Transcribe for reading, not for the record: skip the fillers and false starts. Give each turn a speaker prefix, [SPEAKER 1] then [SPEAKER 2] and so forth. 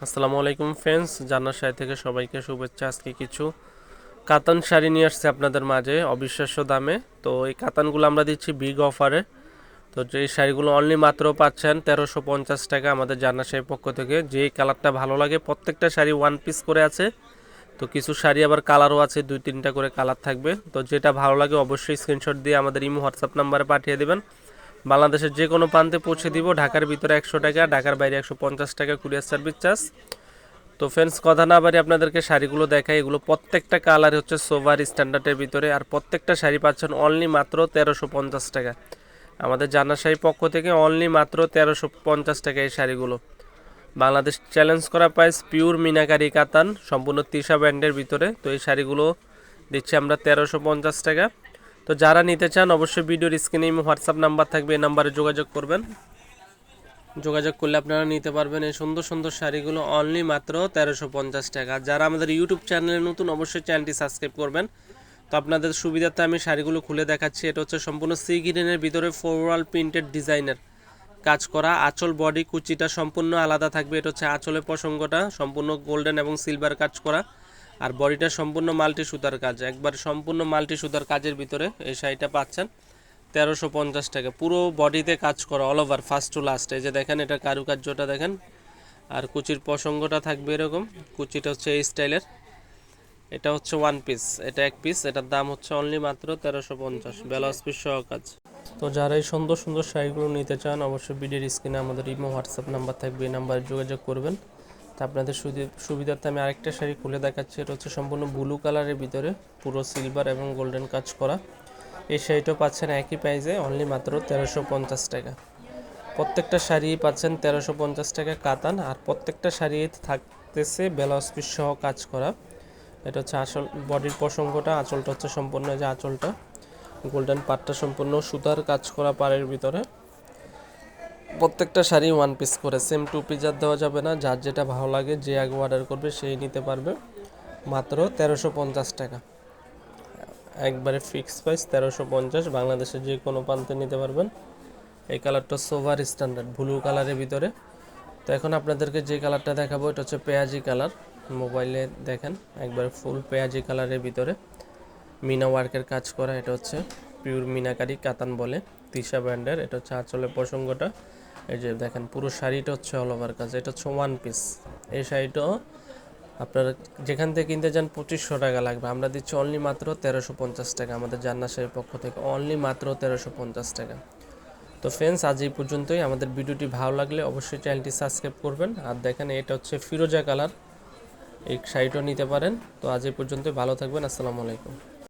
[SPEAKER 1] আসসালামু আলাইকুম ফ্রেন্ডস, জান্নাত শাড়ি থেকে সবাইকে শুভেচ্ছা। আজকে কিছু কাতান শাড়ি নিয়ে আসছে আপনাদের মাঝে অবিশ্বাস্য দামে। তো এই কাতানগুলো আমরা দিচ্ছি বিগ অফারে। তো এই শাড়িগুলো অনলি মাত্র পাচ্ছেন 1350 টাকা আমাদের জান্নাত শাড়ির পক্ষ থেকে। যে কালারটা ভালো লাগে, প্রত্যেকটা শাড়ি ওয়ান পিস করে আছে। তো কিছু শাড়ি আবার কালারও আছে, 2-3টা করে কালার থাকবে। তো যেটা ভালো লাগে অবশ্যই স্ক্রিনশট দিয়ে আমাদের ইমো হোয়াটসঅ্যাপ নাম্বারে পাঠিয়ে দেবেন। বাংলাদেশের যে কোনো প্রান্তে পৌঁছে দিব। ঢাকার ভিতরে 100 টাকা, ঢাকার বাইরে 150 টাকা কুরিয়ার সার্ভিস চার্জ। তো ফ্রেন্ডস, কথা না বাড়ি আপনাদেরকে শাড়িগুলো দেখাই। এগুলো প্রত্যেকটা কালার হচ্ছে সোভার স্ট্যান্ডার্ডের ভিতরে, আর প্রত্যেকটা শাড়ি পাচ্ছেন অনলি মাত্র 1350 টাকা আমাদের জান্নাত শাড়ির পক্ষ থেকে। অনলি মাত্র 1350 টাকা এই শাড়িগুলো। বাংলাদেশ চ্যালেঞ্জ করা প্রাইস, পিওর মিনাকারি কাতান, সম্পূর্ণ তিশা ব্র্যান্ডের ভিতরে। তো এই শাড়িগুলো দিচ্ছি আমরা 1350 টাকা। তো যারা নিতে চান অবশ্যই ভিডিওর স্ক্রিনে হোয়াটসঅ্যাপ নাম্বার থাকবে, এই নাম্বারে যোগাযোগ করবেন। যোগাযোগ করলে আপনারা নিতে পারবেন এই সুন্দর সুন্দর শাড়িগুলো অনলি মাত্র 1350 টাকা। যারা আমাদের ইউটিউব চ্যানেলে নতুন অবশ্যই চ্যানেলটি সাবস্ক্রাইব করবেন। তো আপনাদের সুবিধার্থে আমি শাড়িগুলো খুলে দেখাচ্ছি। এটা হচ্ছে সম্পূর্ণ সি গ্রিনের ভিতরে ফ্লোরাল প্রিন্টেড ডিজাইনের কাজ করা। আঁচল বডি কুচিটা সম্পূর্ণ আলাদা থাকবে। এটা হচ্ছে আঁচলের প্রসঙ্গটা সম্পূর্ণ গোল্ডেন এবং সিলভার কাজ করা, আর বডিটা সম্পূর্ণ মাল্টি সুতার কাজ, একবার সম্পূর্ণ মাল্টি সুতার কাজের ভিতরে এই শাড়িটা পাচ্ছেন 1350 টাকা। পুরো বডিতে কাজ করা all over first to last. এই যে দেখেন, এটা কারুকার্যটা দেখেন, আর কুচির প্রসঙ্গটা থাকবে এরকম। কুচিটা হচ্ছে এই স্টাইলের। এটা হচ্ছে ওয়ান পিস, এটা এক পিস। এটার দাম হচ্ছে অনলি মাত্র 1350, ব্লাউজ পিস সহ কাজ। তো যারা এই সুন্দর সুন্দর শাড়িগুলো নিতে চান অবশ্যই ভিডিওর স্ক্রিনে আমাদের ইমো হোয়াটসঅ্যাপ নাম্বার থাকবে, এই নাম্বারে যোগাযোগ করবেন। তো আপনাদের সুবিধার্থে আমি আরেকটা শাড়ি খুলে দেখাচ্ছি। এটা হচ্ছে সম্পূর্ণ ব্লু কালারের ভিতরে, পুরো সিলভার এবং গোল্ডেন কাজ করা। এই শাড়িটাও পাচ্ছেন একই প্রাইসে, অনলি মাত্র 1350 টাকা। প্রত্যেকটা শাড়ি পাচ্ছেন 1350 টাকা কাতান, আর প্রত্যেকটা শাড়ি থাকতেছে ব্লাউজ পিস সহ কাজ করা। এটা হচ্ছে আসল বডির প্রসঙ্গটা। আঁচলটা হচ্ছে সম্পূর্ণ, যে আঁচলটা গোল্ডেন, পাটটা সম্পূর্ণ সুতার কাজ করা পাড়ের ভিতরে। প্রত্যেকটা শাড়ি ওয়ান পিস করে, সেম টু পিস আর দেওয়া যাবে না। যার যেটা ভালো লাগে, যে আগে অর্ডার করবে সেই নিতে পারবে। মাত্র 1350 টাকা, একবারে ফিক্স প্রাইস 1350। বাংলাদেশের যে কোনো প্রান্তে নিতে পারবেন। এই কালারটা সোভার স্ট্যান্ডার্ড ব্লু কালারের ভিতরে। তো এখন আপনাদেরকে যে কালারটা দেখাবো এটা হচ্ছে পেঁয়াজি কালার। মোবাইলে দেখেন, একবার ফুল পেঁয়াজি কালারের ভিতরে মিনা ওয়ার্কের কাজ করা। এটা হচ্ছে পিওর মিনাকারি কাতান বলে, তিশা ব্র্যান্ডের। এটা হচ্ছে আঁচলের প্রসঙ্গটা। এই যে দেখেন, পুরো শাড়িটা হচ্ছে অল ওভার কাজ। এটা হচ্ছে ওয়ান পিস। এই শাড়িটাও আপনারা যেখান থেকে কিনতে যান 2500 টাকা লাগবে, আমরা দিচ্ছি অনলি মাত্র 1350 টাকা আমাদের জান্নাত শাড়ির পক্ষ থেকে। অনলি মাত্র 1350 টাকা। তো ফ্রেন্ডস, আজ এই পর্যন্তই। আমাদের ভিডিওটি ভালো লাগলে অবশ্যই চ্যানেলটি সাবস্ক্রাইব করবেন। আর দেখেন, এটা হচ্ছে ফিরোজা কালার, এই শাড়িটাও নিতে পারেন। তো আজ এই পর্যন্তই, ভালো থাকবেন। আসসালামু আলাইকুম।